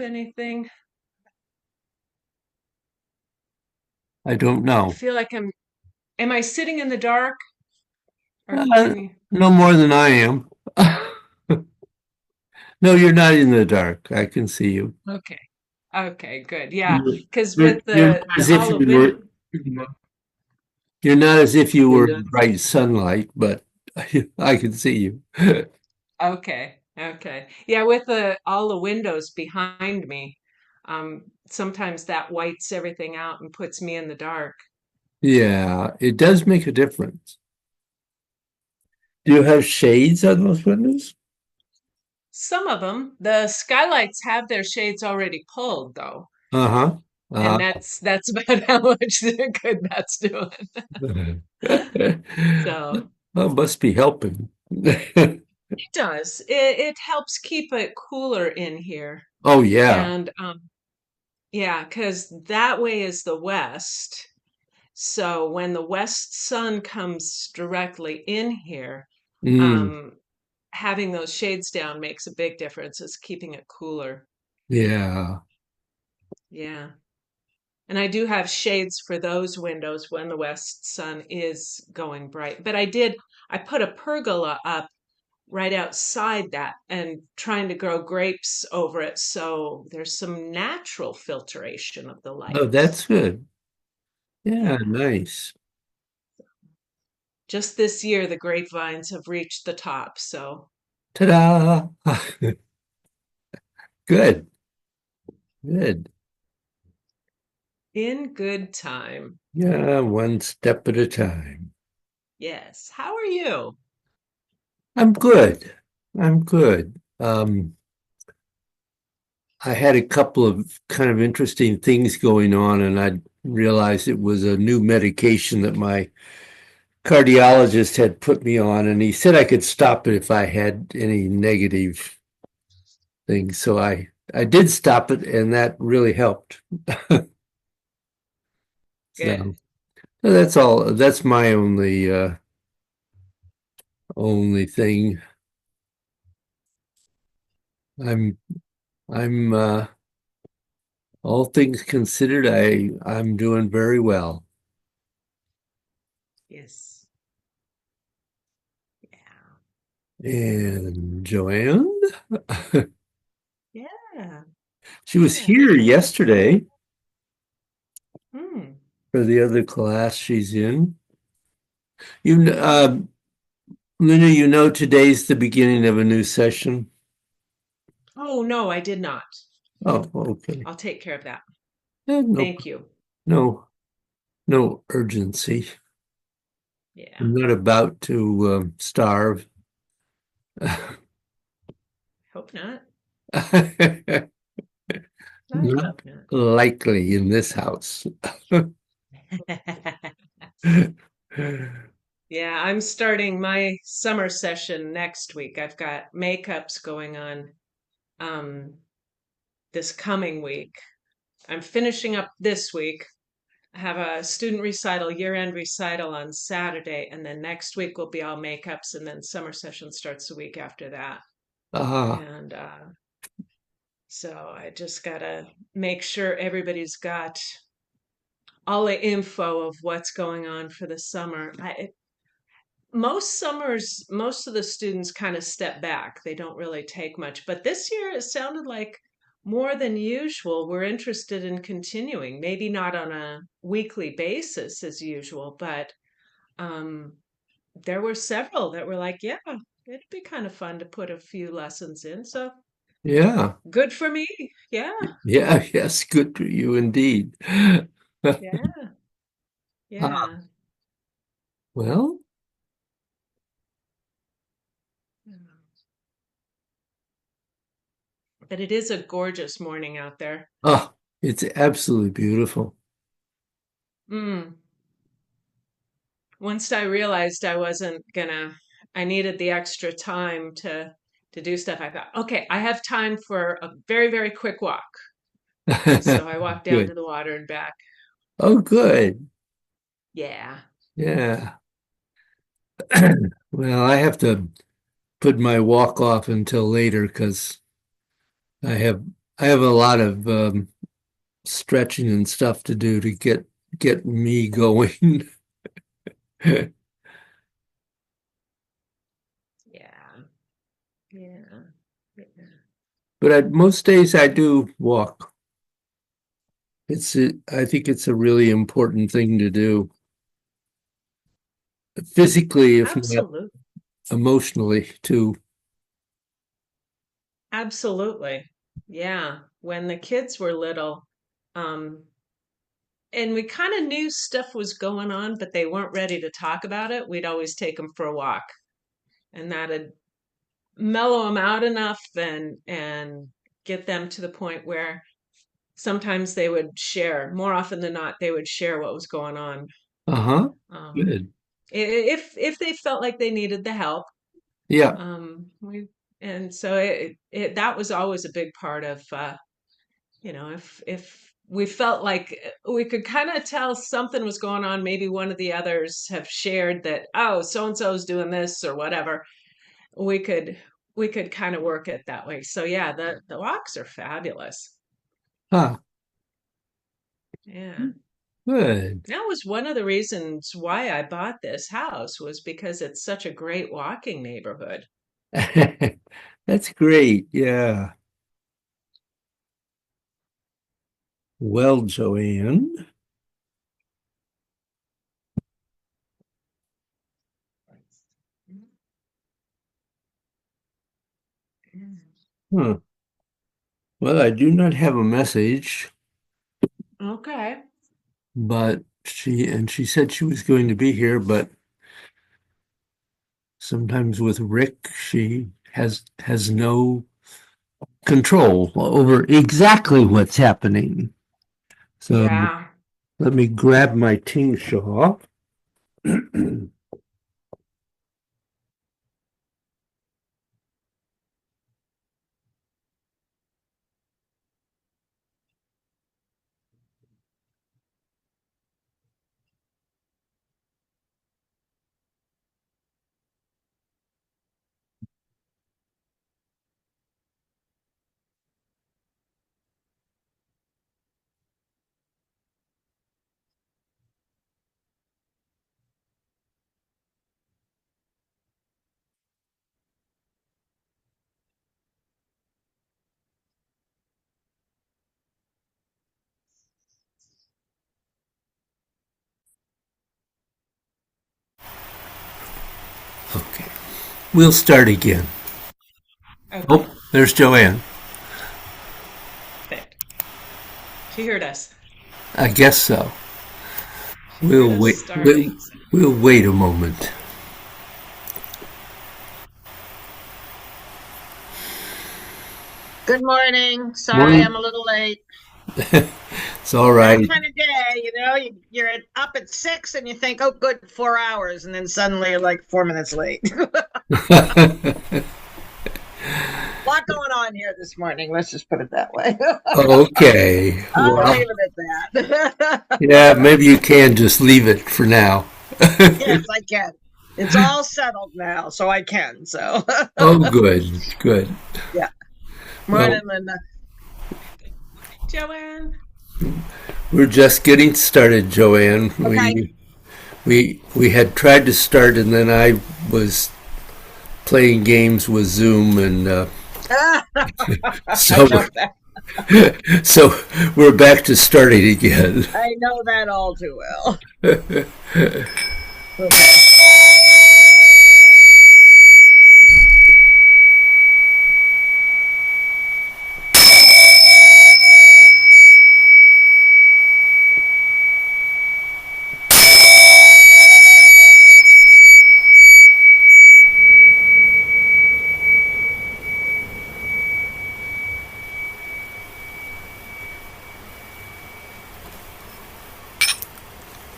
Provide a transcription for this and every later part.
anything? I don't I know. feel like am I sitting in the dark or Uh, can you? no more than I am. No, you're not in the dark. I can see you. Okay. Okay, good. Yeah, You're, because you're, with you're not the as if all the you wind. were. You're not as if you were in bright sunlight, but I can see you. Okay, okay. Yeah, with the all the windows behind me, sometimes that whites everything out and puts me in the dark. Yeah, it does make a difference. Do you have shades on those windows? Some of them, the skylights have their shades already pulled though, Uh-huh. and Uh, that's about how much good that's doing. So Well, must be helping. it does. It helps keep it cooler in here. Oh yeah. And yeah, because that way is the west. So when the west sun comes directly in here, Mm, um, having those shades down makes a big difference. It's keeping it cooler. yeah. Yeah. And I do have shades for those windows when the west sun is going bright. But I put a pergola up right outside that and trying to grow grapes over it. So there's some natural filtration of the Oh, light. that's good. Yeah, Yeah. nice. Just this year, the grapevines have reached the top. So Ta-da! Good, good. in good time. Yeah, one step at a time. Yes. How are you? I'm good. I'm good. I had a couple of kind of interesting things going on, and I realized it was a new medication that my cardiologist had put me on, and he said I could stop it if I had any negative things. So I did stop it, and that really helped. Good. So that's all. That's my only thing. I'm I'm all things considered, I'm doing very well. Yes. Yeah. And Joanne, Yeah. she was Yeah. here yesterday Hmm. for the other class she's in. You, Luna, you know today's the beginning of a new session. Oh, no, I did not. Oh, okay. I'll take care of that. No, Thank you. no, no urgency. Yeah. I'm not about to starve. Hope not. I Not hope not. likely in this house. Yeah, I'm starting my summer session next week. I've got makeups going on um this coming week. I'm finishing up this week. I have a student recital, year-end recital on Saturday, and then next week will be all makeups, and then summer session starts the week after that. Ah, And so I just gotta make sure everybody's got all the info of what's going on for the summer. Most summers, most of the students kind of step back. They don't really take much. But this year it sounded like more than usual we're interested in continuing. Maybe not on a weekly basis as usual, but um, there were several that were like, yeah, it'd be kind of fun to put a few lessons in. So yeah. good for me. Yeah, Yeah, yes, good for you indeed. yeah, Ah, yeah. well, But it is a gorgeous morning out there. oh, it's absolutely beautiful. Mm. Once I realized I wasn't gonna, I needed the extra time to do stuff. I thought, okay, I have time for a very, very quick walk. So I walked down to Good. the water and back. Oh, good. Yeah. Yeah. Well, I have to put my walk off until later because I have I have a lot of stretching and stuff to do to get me going. Yeah. Yeah. Yeah. But most days I do walk. I think it's a really important thing to do, physically, if not Absolutely. emotionally, too. Absolutely. Yeah. When the kids were little, um, and we kind of knew stuff was going on, but they weren't ready to talk about it, we'd always take them for a walk. And that'd mellow them out enough and get them to the point where sometimes they would share. More often than not, they would share what was going on. Uh-huh. Um, Good. if they felt like they needed the help, Yeah. we and so that was always a big part of if we felt like we could kind of tell something was going on, maybe one of the others have shared that, oh, so and so's doing this or whatever, we could we could kind of work it that way. So yeah, the walks are fabulous. Ah, Yeah. good. That was one of the reasons why I bought this house, was because it's such a great walking neighborhood. That's great. Yeah. Well, Joanne. Huh. Well, I do not have a message, Okay. but she said she was going to be here, but sometimes with Rick, she has no control over exactly what's happening. So Yeah. let me grab my ting shaw. Okay, we'll start again. Oh, Okay. there's Joanne. Perfect. She heard us. I guess so. She heard We'll us wait. starting. So. We'll wait a moment. Good morning. Sorry I'm Morning. a little late. It's all That right. kind of day, you're up at 6 and you think, oh, good, 4 hours. And then suddenly you're like 4 minutes late. A lot going on here this morning. Let's just put it that way. Okay. I'll Well, leave it at that. yeah, maybe you can just leave it for now. Yes, I can. It's all settled now, so I can. So, Oh, good, good. yeah. Well, Morning, Linda. Joanne. we're just getting started, Joanne. Okay. We had tried to start, and then I was playing games with Zoom, and I so know that. so we're back to starting again. I know that all too well.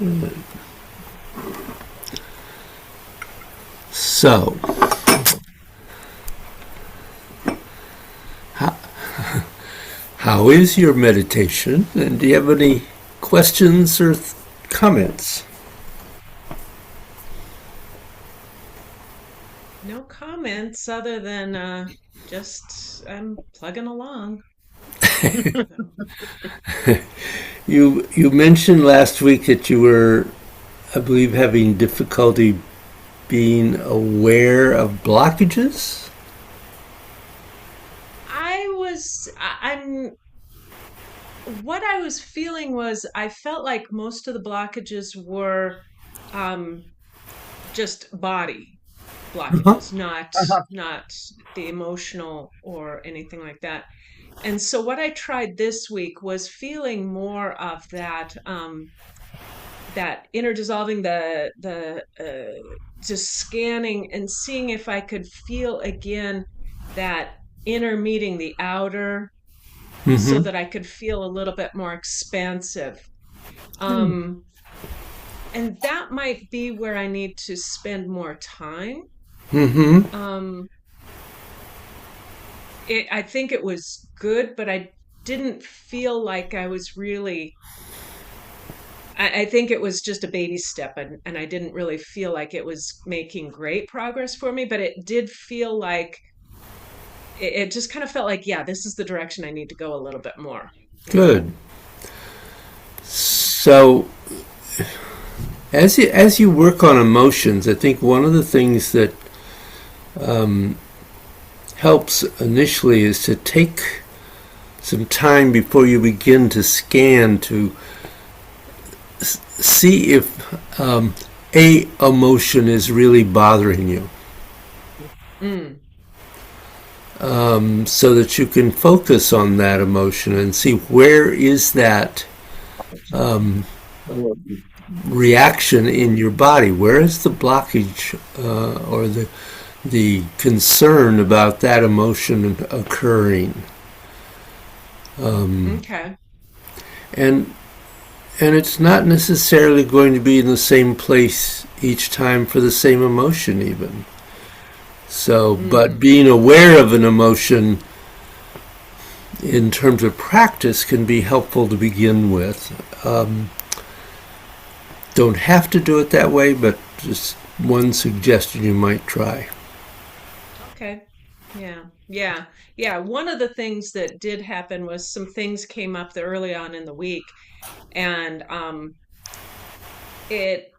Okay. So, how, how is your meditation? And do you have any questions or comments? No comments other than just I'm plugging along. You mentioned last week that you were, I believe, having difficulty being aware of blockages. I'm what I was feeling was I felt like most of the blockages were um, just body Uh-huh. blockages, Uh-huh. not the emotional or anything like that. And so what I tried this week was feeling more of that inner dissolving, the just scanning and seeing if I could feel again that inner meeting the outer, so Mm-hmm. that I could feel a little bit more expansive. Um, and that might be where I need to spend more time. Mm-hmm. Um, I think it was good, but I didn't feel like I was really. I think it was just a baby step, and I didn't really feel like it was making great progress for me, but it did feel like it just kind of felt like, yeah, this is the direction I need to go a little bit more. Good. So as you work on emotions, I think one of the things that helps initially is to take some time before you begin to scan to see if a emotion is really bothering you, Mm, so that you can focus on that emotion and see where is that reaction in your body. Where is the blockage or the concern about that emotion occurring? okay. And and it's not necessarily going to be in the same place each time for the same emotion, even. So, but Mm, being aware of an emotion in terms of practice can be helpful to begin with. Don't have to do it that way, but just one suggestion you might try. okay. Yeah. Yeah. Yeah. One of the things that did happen was some things came up early on in the week, and it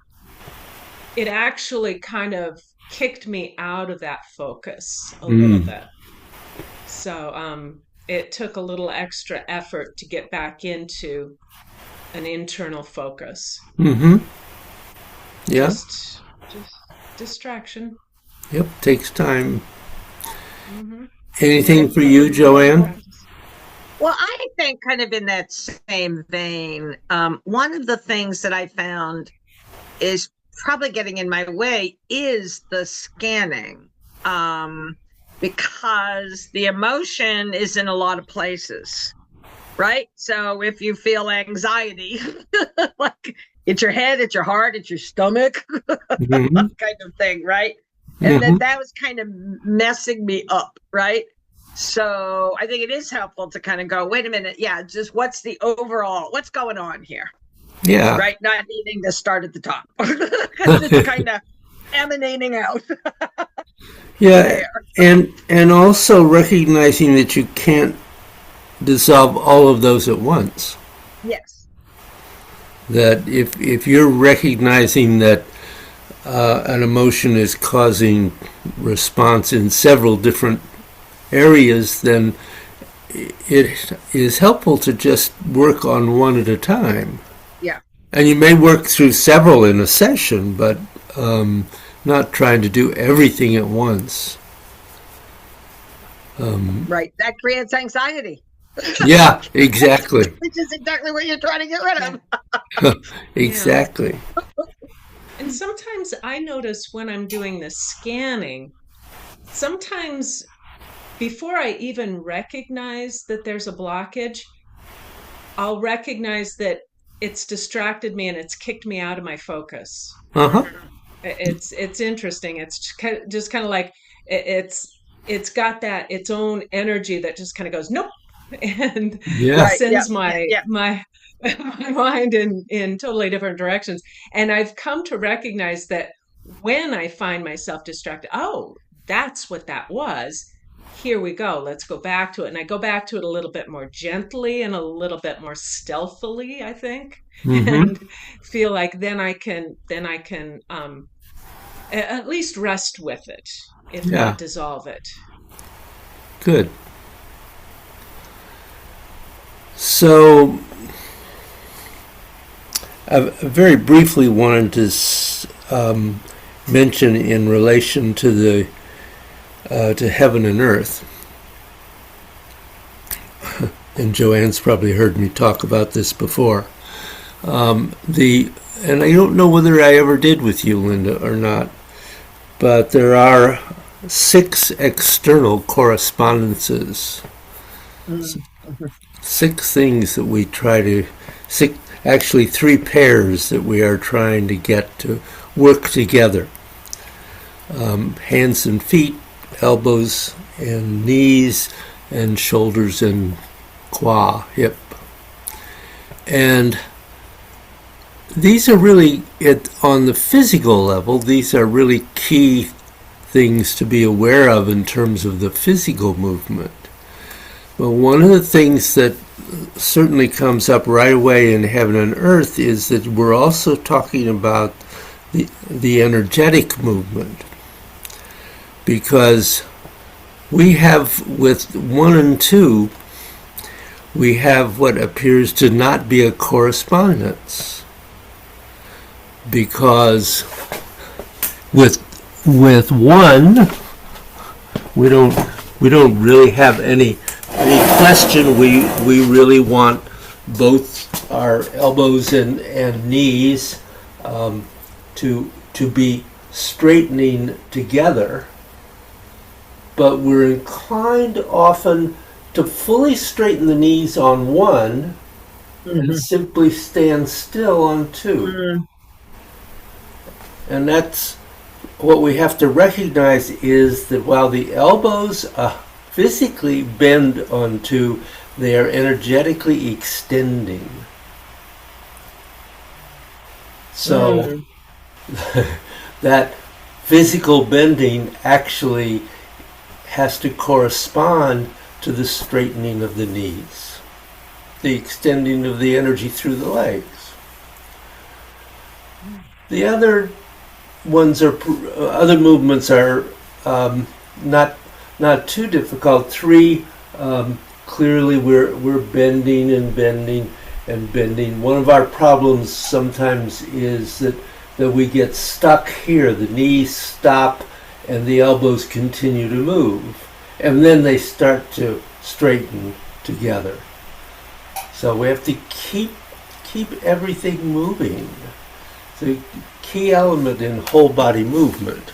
it actually kind of kicked me out of that focus a little Mm. bit. So it took a little extra effort to get back into an internal focus. Mm-hmm. Yeah. Just distraction. Yep. Takes time. Hmm. Anything Yeah, for but you, with a little Joanne? practice. Well, I think kind of in that same vein, one of the things that I found is probably getting in my way is the scanning, because the emotion is in a lot of places, right? So if you feel anxiety, like it's your head, it's your heart, it's your stomach, Mm-hmm. kind of thing, right? And Mm-hmm. that was kind of messing me up, right? So I think it is helpful to kind of go, wait a minute, yeah, just what's the overall, what's going on here, Yeah. right? Not needing to start at the top, just kind of emanating out Yeah, there. and also recognizing that you can't dissolve all of those at once. Yes. That if you're recognizing that an emotion is causing response in several different areas, then it is helpful to just work on one at a time. Yeah. And you may work through several in a session, but not trying to do everything at once. Right. That creates anxiety, Yeah, exactly. which is exactly what you're trying to get rid Yeah. of. Yeah. Exactly. And sometimes I notice when I'm doing the scanning, sometimes before I even recognize that there's a blockage, I'll recognize that it's distracted me and it's kicked me out of my focus. Uh huh. It's interesting. It's just kind of like it's got that its own energy that just kind of goes nope, and Yeah. Right. Yeah. sends Yeah. my mind in totally different directions. And I've come to recognize that when I find myself distracted, oh, that's what that was. here we go, let's go back to it. And I go back to it a little bit more gently and a little bit more stealthily, I think, Mm-hmm. and feel like then I can at least rest with it, if Yeah, not dissolve it. good. So I very briefly wanted to mention in relation to the to heaven and earth, and Joanne's probably heard me talk about this before. The and I don't know whether I ever did with you, Linda, or not, but there are 6 external correspondences, Mm. 6 things that we try to, six, actually 3 pairs that we are trying to get to work together. Hands and feet, elbows and knees, and shoulders and hip. And these are really, on the physical level, these are really key things to be aware of in terms of the physical movement. But one of the things that certainly comes up right away in heaven and earth is that we're also talking about the energetic movement. Because we have, with 1 and 2, we have what appears to not be a correspondence. Because with 1, we don't really have any question. We really want both our elbows and knees to be straightening together, but we're inclined often to fully straighten the knees on 1 and Mhm. simply stand still on 2. Mm. And that's what we have to recognize, is that while the elbows physically bend on 2, they are energetically extending. So that physical bending actually has to correspond to the straightening of the knees, the extending of the energy through the legs. The other other movements are not too difficult. 3, clearly we're bending and bending and bending. One of our problems sometimes is that we get stuck here. The knees stop and the elbows continue to move, and then they start to straighten together. So we have to keep everything moving. It's a key element in whole body movement.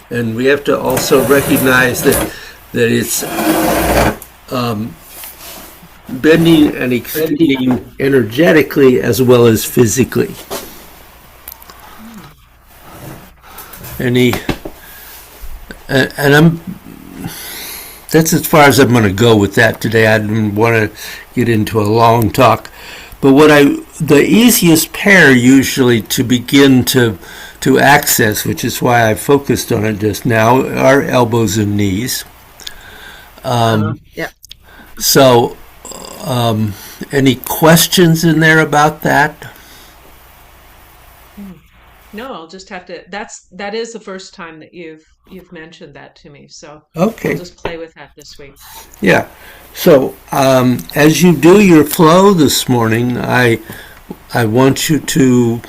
And we have to also recognize that it's bending and extending energetically as well as physically. And that's as far as I'm going to go with that today. I didn't want to get into a long talk, but the easiest pair usually to begin to access, which is why I focused on it just now, are elbows and knees. Yeah. So, any questions in there about that? No, I'll just have to. That is the first time that you've mentioned that to me, so I'll Okay. just play with that this week. Yeah. So, as you do your flow this morning, I want you to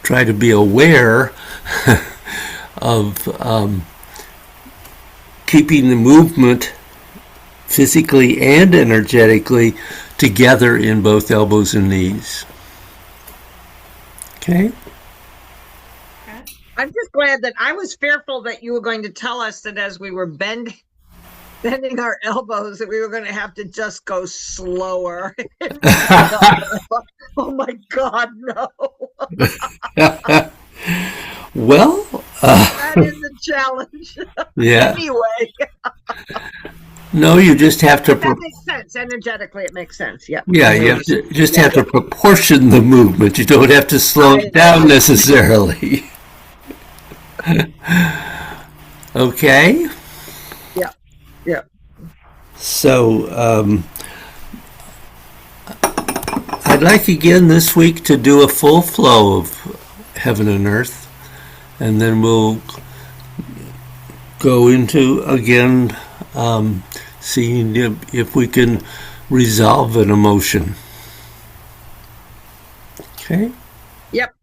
try to be aware of keeping the movement physically and energetically together in both elbows and knees. Okay? Okay. I'm just glad that I was fearful that you were going to tell us that as we were bending our elbows, that we were going to have to just go slower. Oh my God, no. Well, That is a challenge. yeah. Anyway, No, you just have to. that makes sense. Energetically, it makes sense. Yeah. Yeah, you have to, just have to proportion the movement. You don't have to slow it down necessarily. Okay? Yeah. Yeah. So I'd like again this week to do a full flow of heaven and earth, and then we'll go into again seeing if we can resolve an emotion. Okay. Yep.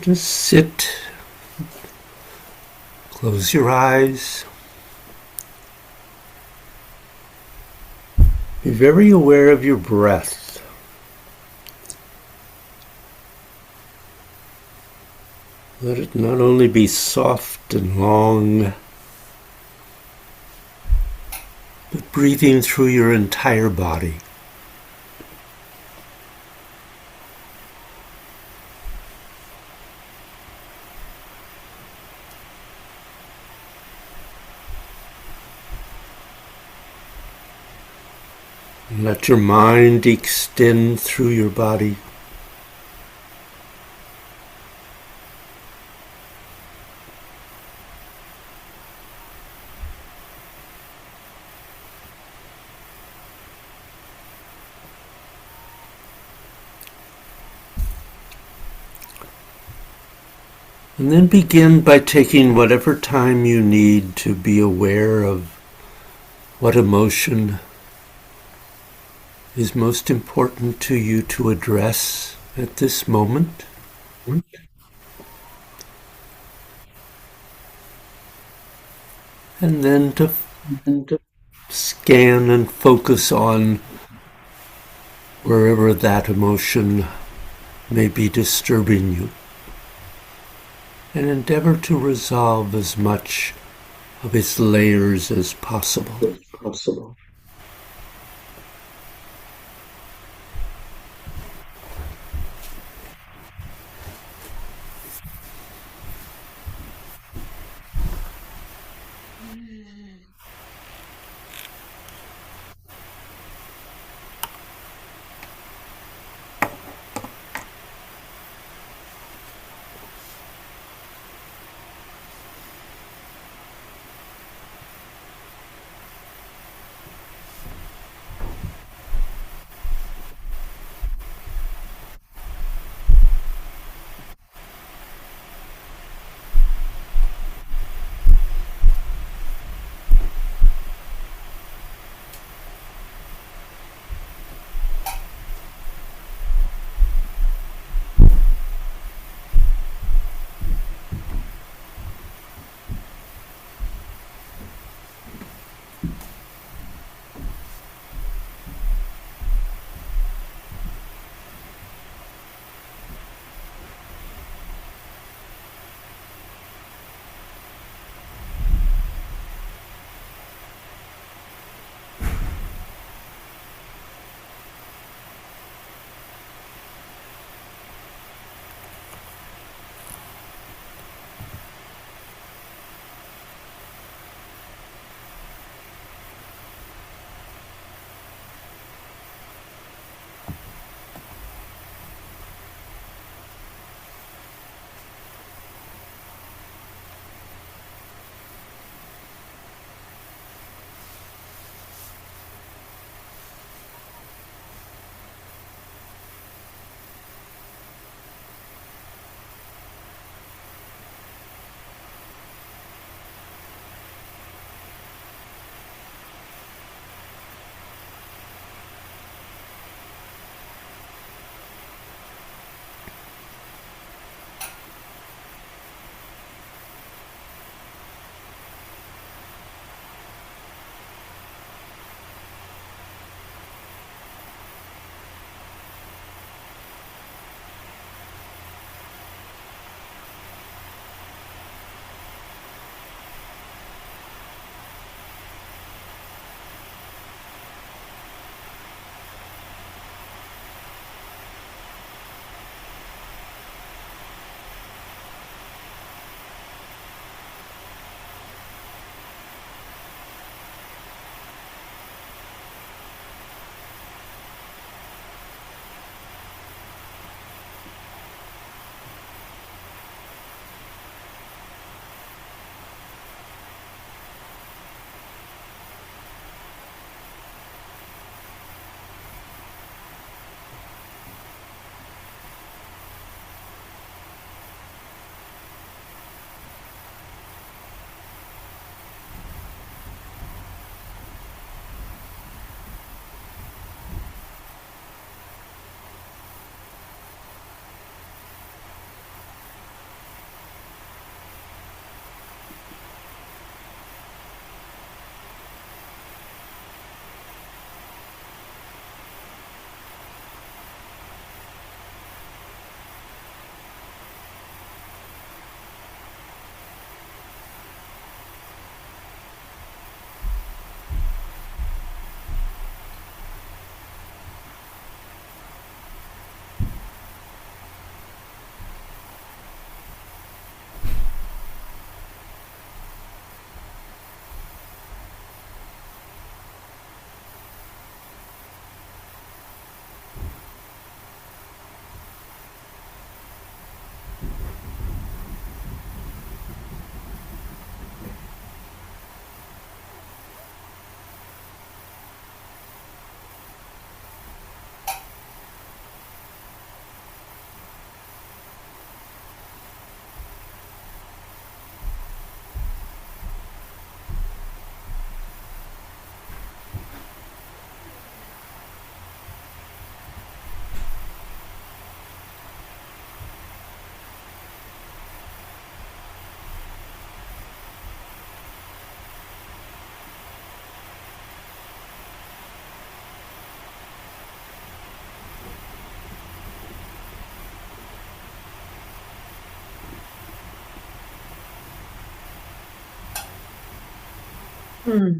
Just sit, close your eyes. Be very aware of your breath. Let it not only be soft and long, but breathing through your entire body. Let your mind extend through your body. And then begin by taking whatever time you need to be aware of what emotion is most important to you to address at this moment. And then to scan and focus on wherever that emotion may be disturbing you, and endeavor to resolve as much of its layers as possible. Hmm.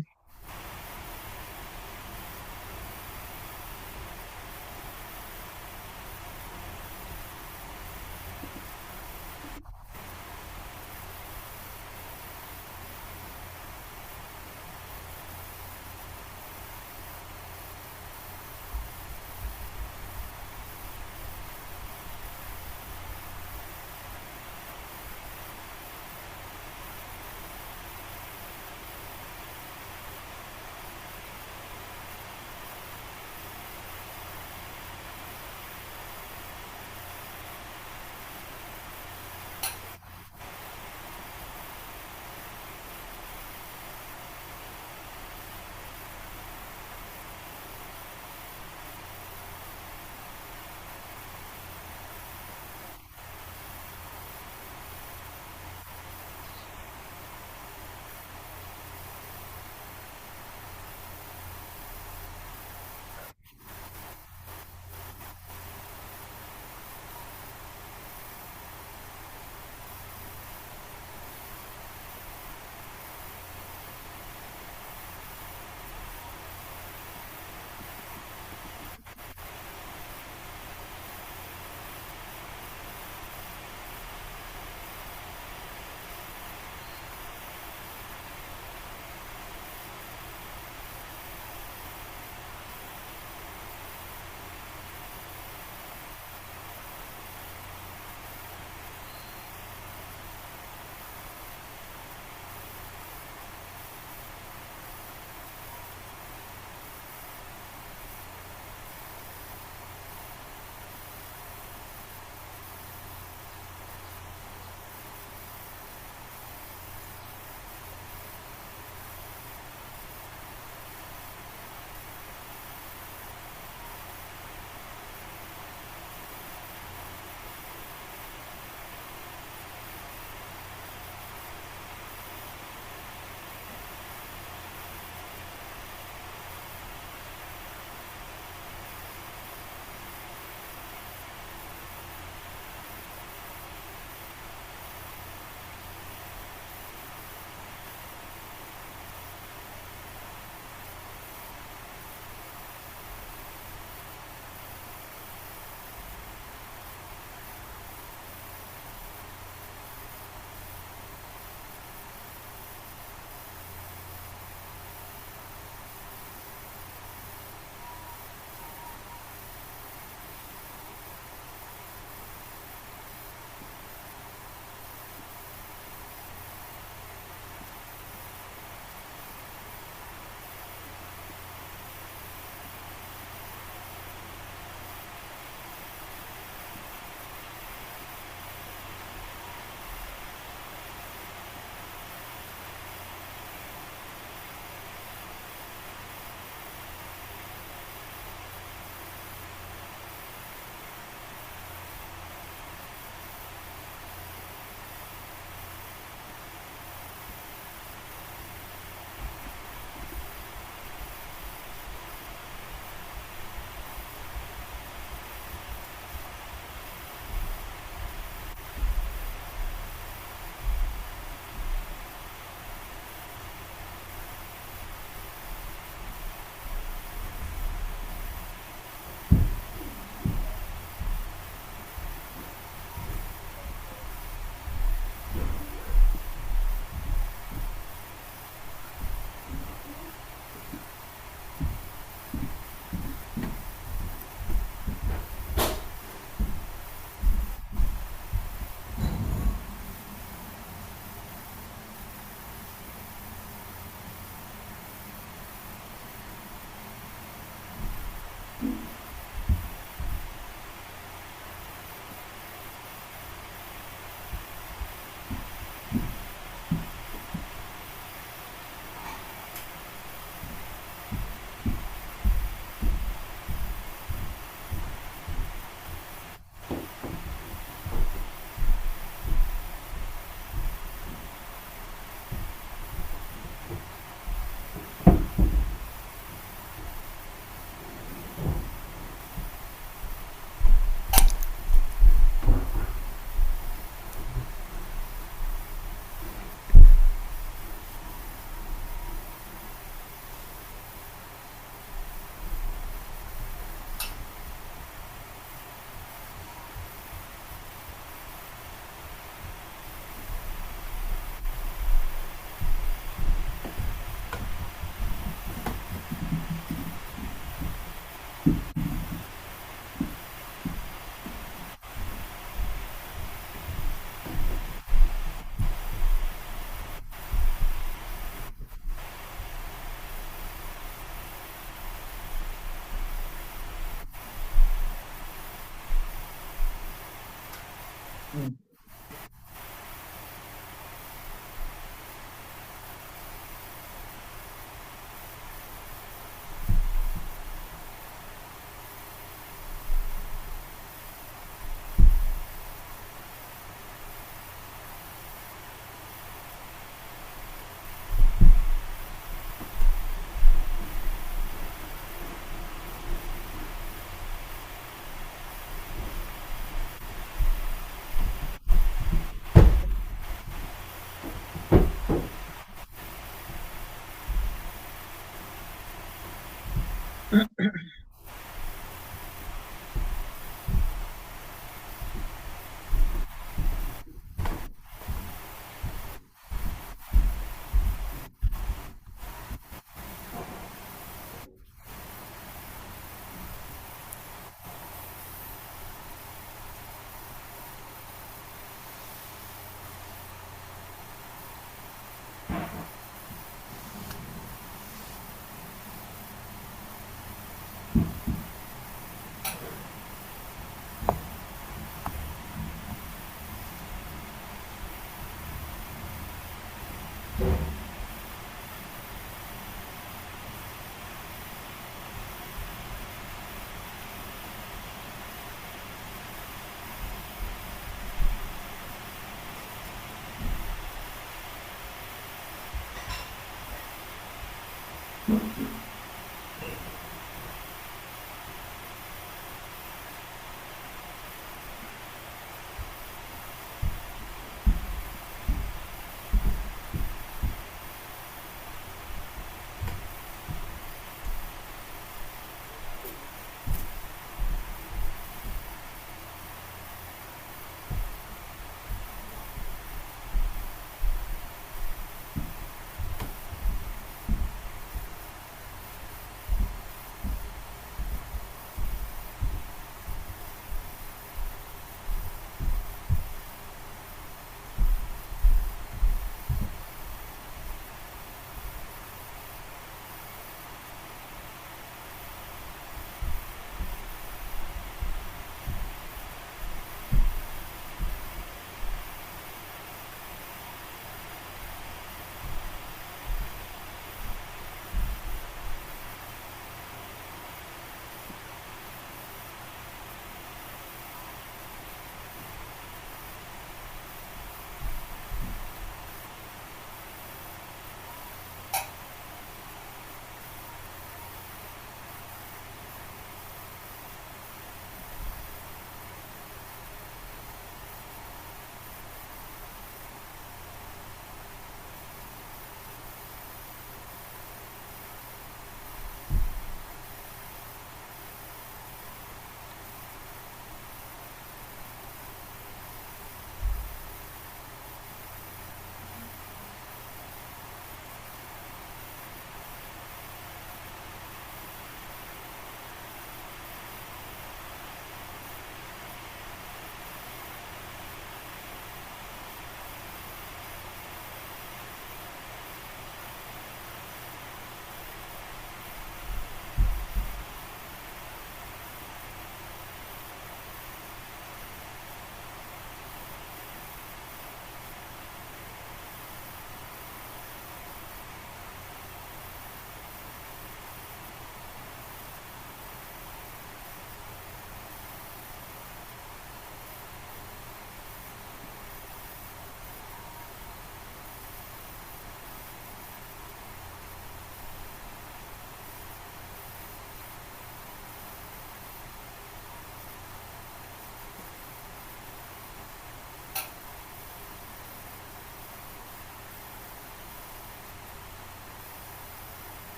Mm.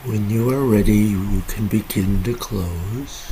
When you are ready, you can begin to close.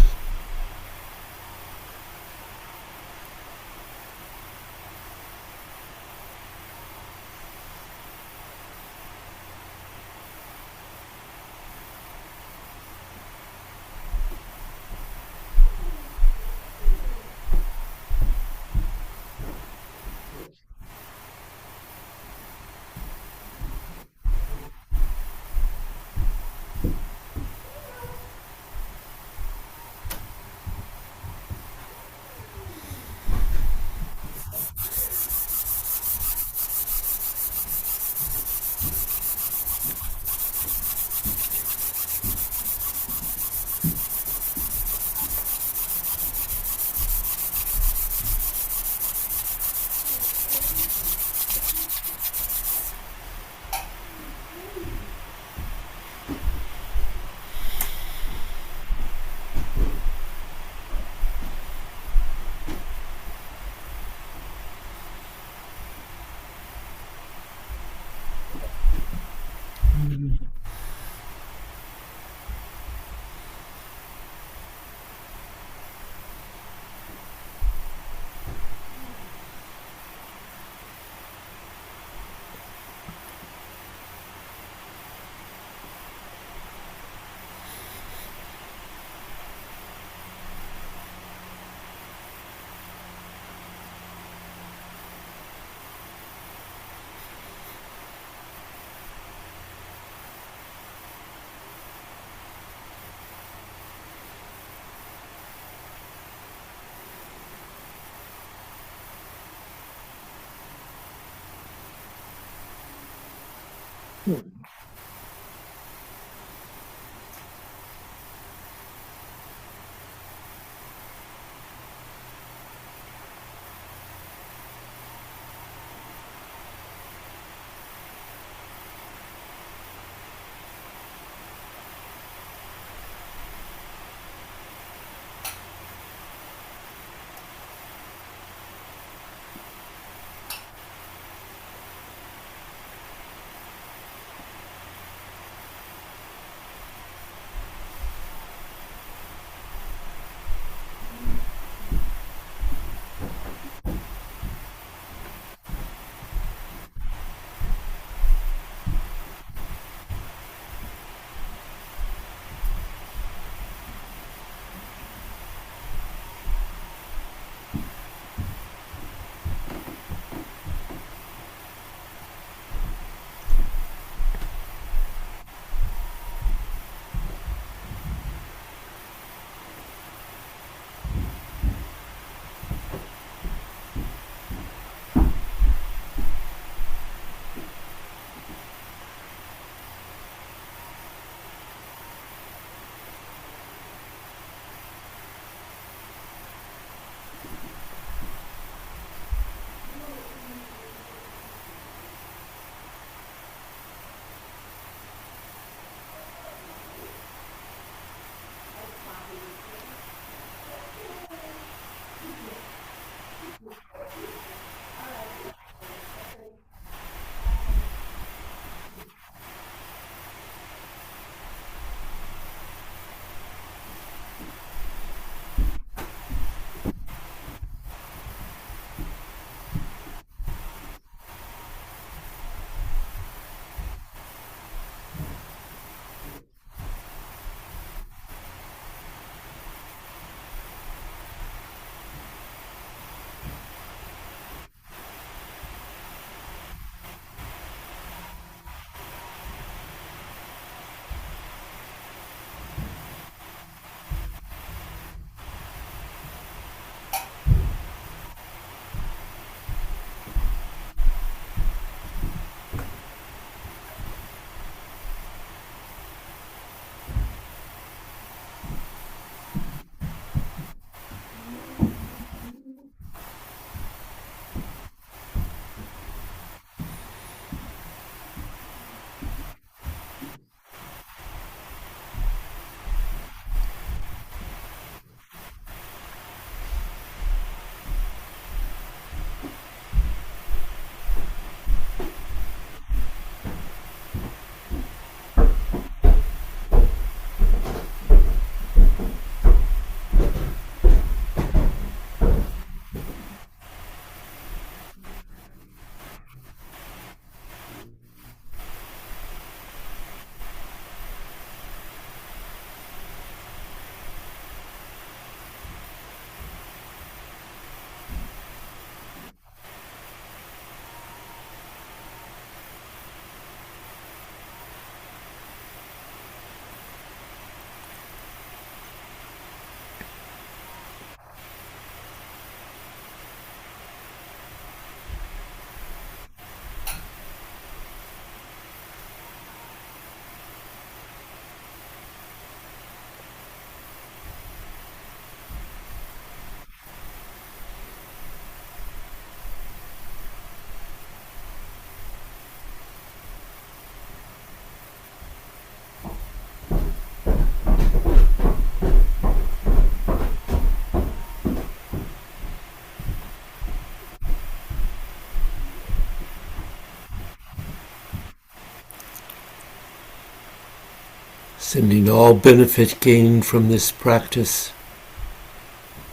Sending all benefit gained from this practice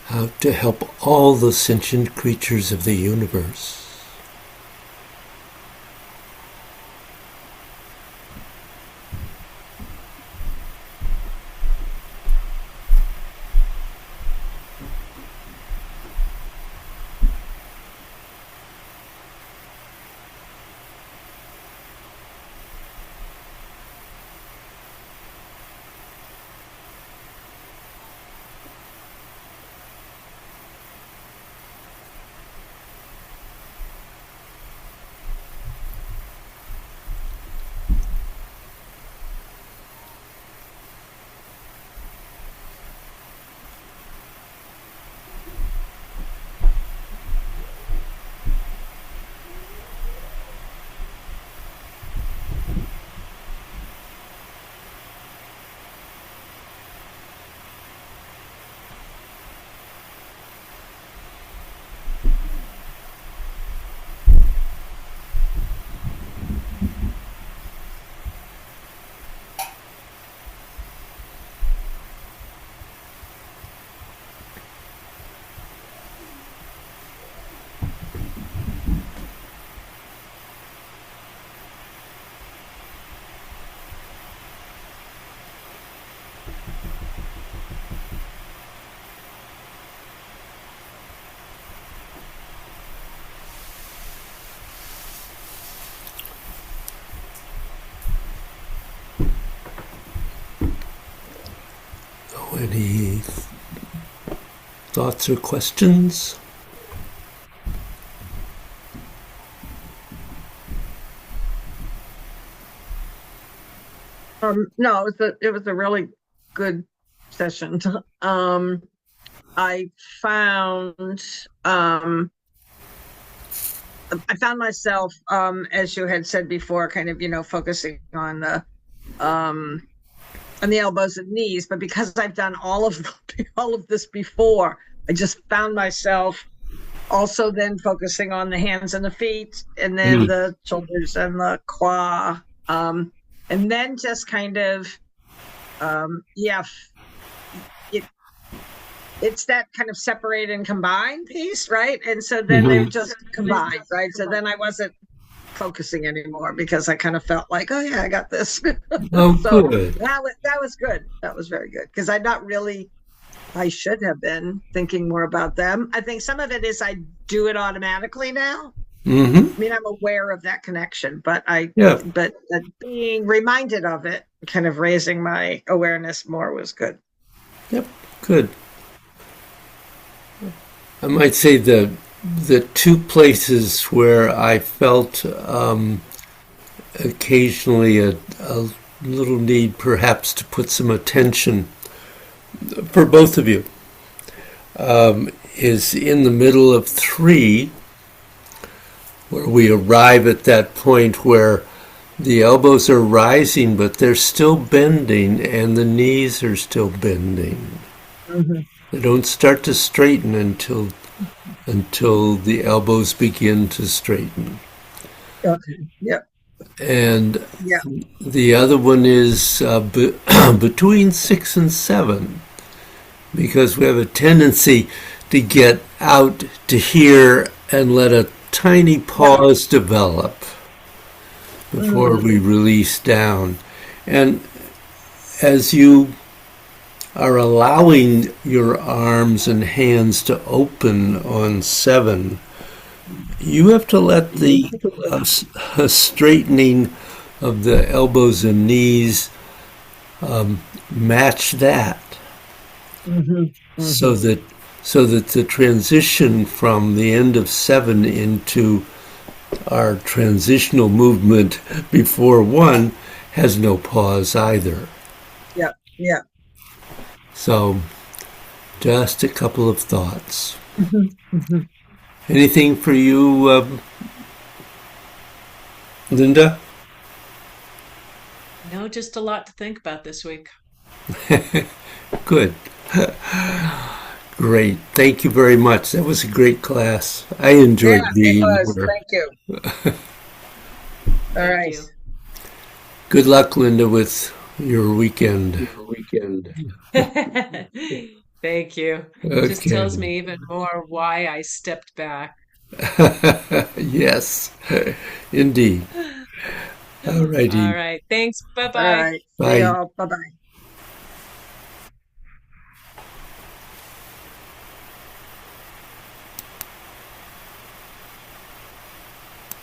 out to help all the sentient creatures of the universe. Any thoughts or questions? No, it was a really good session. I found I found myself, as you had said before, kind of, focusing on the elbows and knees, but because I've done all of this before, I just found myself also then focusing on the hands and the feet, and then the shoulders and the quad, and then just kind of, it's that kind of separate and combine piece, right? And so then they've just combined, right? So then I wasn't focusing anymore because I kind of felt like, oh yeah, I got this. Oh, So good. that was good. That was very good, because I should have been thinking more about them. I think some of it is I do it automatically now. Mm-hmm. I mean, I'm aware of that connection, but Yeah. being reminded of it, kind of raising my awareness more, was good. Yep. Good. I might say the two places where I felt occasionally a little need perhaps to put some attention for both of you is in the middle of 3, where we arrive at that point where the elbows are rising, but they're still bending, and the knees are still bending. Mm-hmm. They don't start to straighten until the elbows begin to straighten. Okay. Yep. And Yeah. the other one is between 6 and 7, because we have a tendency to get out to here and let a tiny pause develop before we release down. And as you are allowing your arms and hands to open on 7, you have to let the straightening of the elbows and knees match that, so that the transition from the end of 7 into our transitional movement before 1 has no pause either. Yeah. Yeah. So, just a couple of thoughts. Anything for you, Linda? No, just a lot to think about this week. Good. Great. Thank you very much. That was a great class. I enjoyed Yeah, being it was. here. Thank you. All Thank right. you. Good luck, Linda, with your weekend. Thank you. Just tells Okay. me even more why I stepped back. Yes, indeed. All All righty. right. Thanks. Bye All bye. right. See Bye. y'all. Bye bye.